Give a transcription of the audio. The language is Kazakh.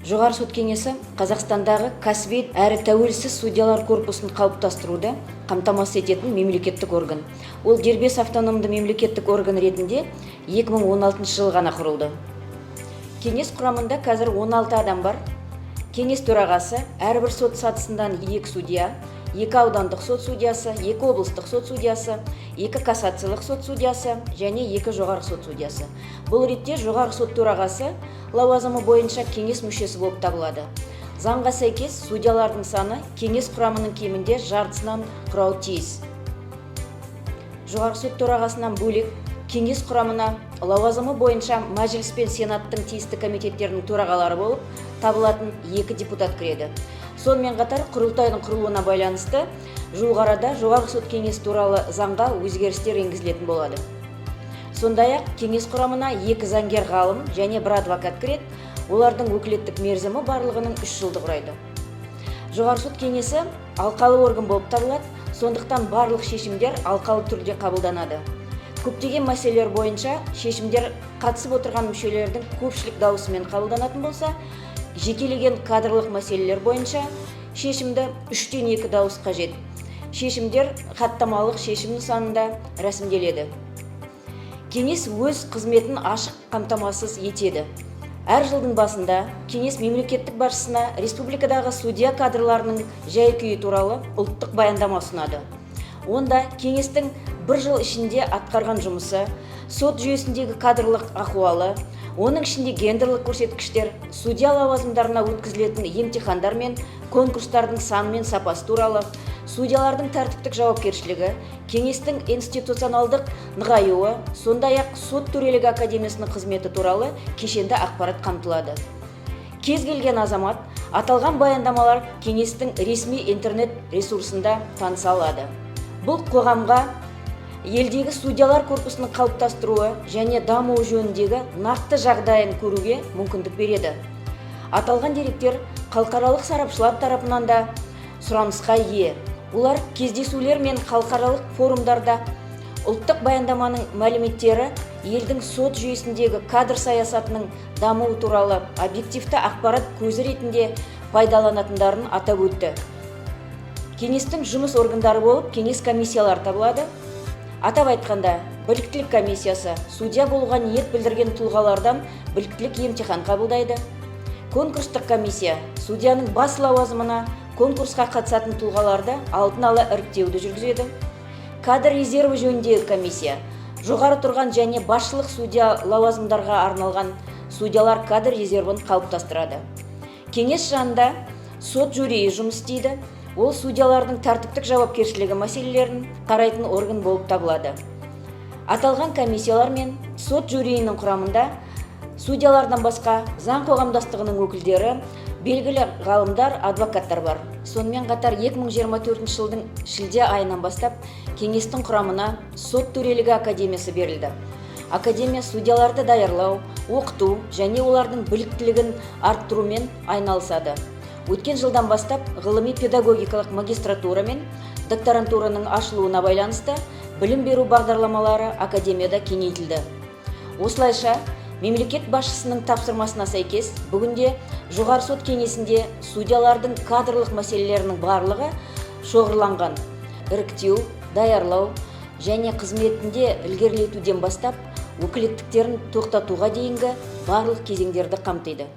Жоғары сот кеңесі Қазақстандағы кәсіби әрі тәуелсіз судьялар корпусын қалыптастыруды қамтамасыз ететін мемлекеттік орган. Ол дербес автономды мемлекеттік орган ретінде 2016 жылы ғана құрылды. Кеңес құрамында қазір 16 адам бар. Кеңес төрағасы әрбір сот сатысынан 2 судья, 2 аудандық сот судьясы, 2 облыстық сот судьясы, 2 кассациялық сот судьясы және 2 жоғары сот судьясы. Бұл ретте жоғары сот төрағасы лауазымы бойынша кеңес мүшесі болып табылады. Заңға сәйкес судьялардың саны кеңес құрамының кемінде жартысынан құрауы тиіс. Жоғары сот төрағасынан бөлек кеңес құрамына лауазымы бойынша мәжіліс пен сенаттың тиісті комитеттерінің төрағалары болып табылатын 2 депутат кіреді. Сонымен қатар құрылтайдың құрылуына байланысты жуық арада жоғары сот кеңесі туралы заңға өзгерістер енгізілетін болады. Сондай-ақ кеңес құрамына 2 заңгер ғалым және 1 адвокат кіреді. Олардың өкілеттік мерзімі барлығының 3 жылды құрайды. Жоғары сот кеңесі алқалы орган болып табылады, сондықтан барлық шешімдер алқалы түрде қабылданады. Көптеген мәселелер бойынша шешімдер қатысып отырған мүшелердің көпшілік дауысымен қабылданатын болса, жекелеген кадрлық мәселелер бойынша шешімді 3-тен 2 дауыс қажет. Шешімдер хаттамалық шешім нысанында рәсімделеді. Кеңес өз қызметін ашық қамтамасыз етеді. Әр жылдың басында кеңес мемлекеттік басшысына республикадағы судья кадрларының жай-күйі туралы ұлттық баяндама ұсынады. Онда кеңестің бір жыл ішінде атқарған жұмысы, сот жүйесіндегі кадрлық ахуалы, оның ішінде гендерлік көрсеткіштер, судья лауазымдарына өткізілетін емтихандар мен конкурстардың саны мен сапасы туралы, судьялардың тәртіптік жауапкершілігі, кеңестің институционалдық нығаюы, сондай-ақ сот төрелігі академиясының қызметі туралы кешенді ақпарат қамтылады. Кез келген азамат аталған баяндамалар кеңестің ресми интернет ресурсында таныса алады. Бұл қоғамға елдегі судьялар корпусының қалыптастыруы және дамуы жөніндегі нақты жағдайын көруге мүмкіндік береді. Аталған деректер халықаралық сарапшылар тарапынан да сұранысқа ие. Олар кездесулер мен халықаралық форумдарда ұлттық баяндаманың мәліметтері елдің сот жүйесіндегі кадр саясатының дамуы туралы объективті ақпарат көзі ретінде пайдаланатындарын атап өтті. Кеңестің жұмыс органдары болып кеңес комиссиялар табылады. Атап айтқанда, біліктілік комиссиясы судья болуға ниет білдірген тұлғалардан біліктілік емтихан қабылдайды. Конкурстық комиссия судьяның бас лауазымына конкурсқа қатысатын тұлғаларды алдын ала іріктеуді жүргізеді. Кадр резерві жөніндегі комиссия жоғары тұрған және басшылық судья лауазымдарға арналған судьялар кадр резервін қалыптастырады. Кеңес жанында сот жюриі жұмыс істейді. Ол судьялардың тәртіптік жауапкершілігі мәселелерін қарайтын орган болып табылады. Аталған комиссиялар мен сот жюриінің құрамында судьялардан басқа заң қоғамдастығының өкілдері, белгілі ғалымдар, адвокаттар бар. Сонымен қатар 2024 жылдың шілде айынан бастап кеңестің құрамына сот төрелігі академиясы берілді. Академия судьяларды даярлау, оқыту және олардың біліктілігін арттырумен айналысады. Өткен жылдан бастап ғылыми педагогикалық магистратура мен докторантураның ашылуына байланысты білім беру бағдарламалары академияда кеңейтілді. Осылайша, мемлекет басшысының тапсырмасына сәйкес, бүгінде жоғары сот кеңесінде судьялардың кадрлық мәселелерінің барлығы шоғырланған. Іріктеу, даярлау және қызметінде ілгерілетуден бастап өкілеттіктерін тоқтатуға дейінгі барлық кезеңдерді қамтиды.